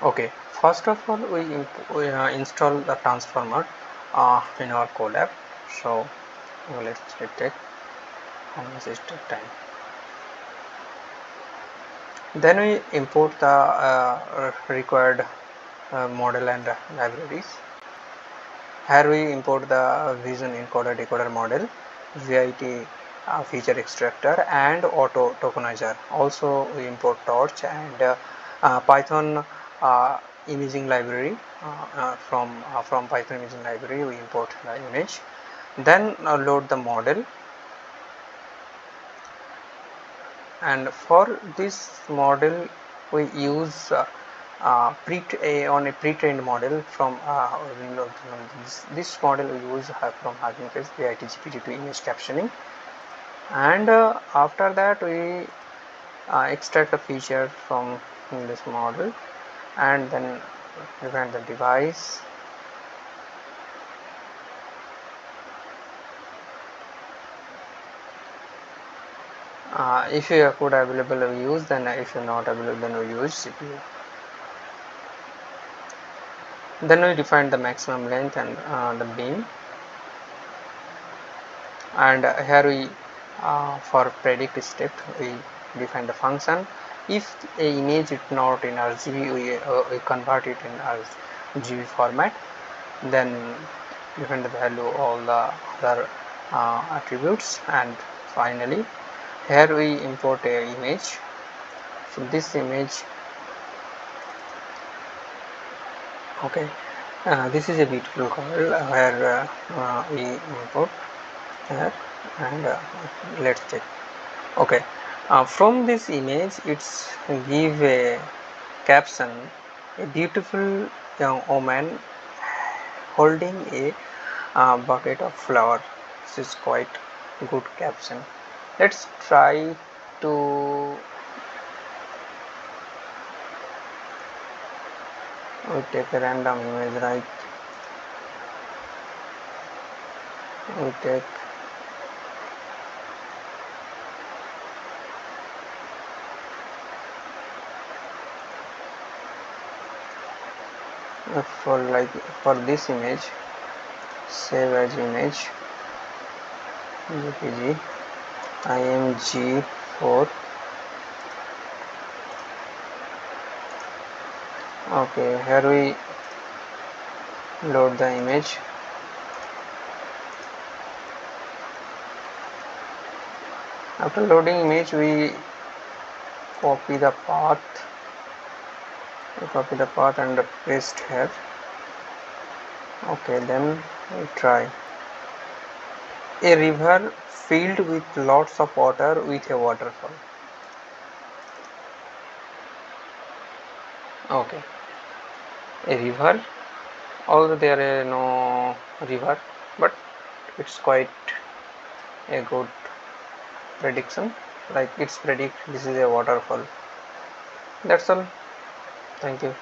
Okay, first of all we install the transformer in our Colab. So let's take how much is take time. Then we import the required model and libraries. Here we import the vision encoder decoder model, VIT feature extractor and auto tokenizer. Also we import torch and Python imaging library. From Python imaging library we import the image. Then load the model, and for this model we use on a pre-trained model from this model we use from Hugging Face VIT GPT to image captioning, and after that we extract a feature from this model and then define the device. If you have code available we use, then if you're not available then we use CPU. Then we define the maximum length and the beam, and here we for predict step we define the function. If a image is not in RGB we convert it in RGB format, then define the value all the other attributes, and finally here we import a image. So this image, okay, this is a beautiful code where we import here, and let's check. Okay, from this image it's give a caption, a beautiful young woman holding a bucket of flower. This is quite good caption. Let's try to we take a random image, right? We take for this image, save as image, jpg img4. okay, here we load the image. After loading image we copy the path and paste here. Okay, then we try a river filled with lots of water with a waterfall. Okay, a river, although there is no river, but it's quite a good prediction, like it's predict this is a waterfall. That's all. Thank you.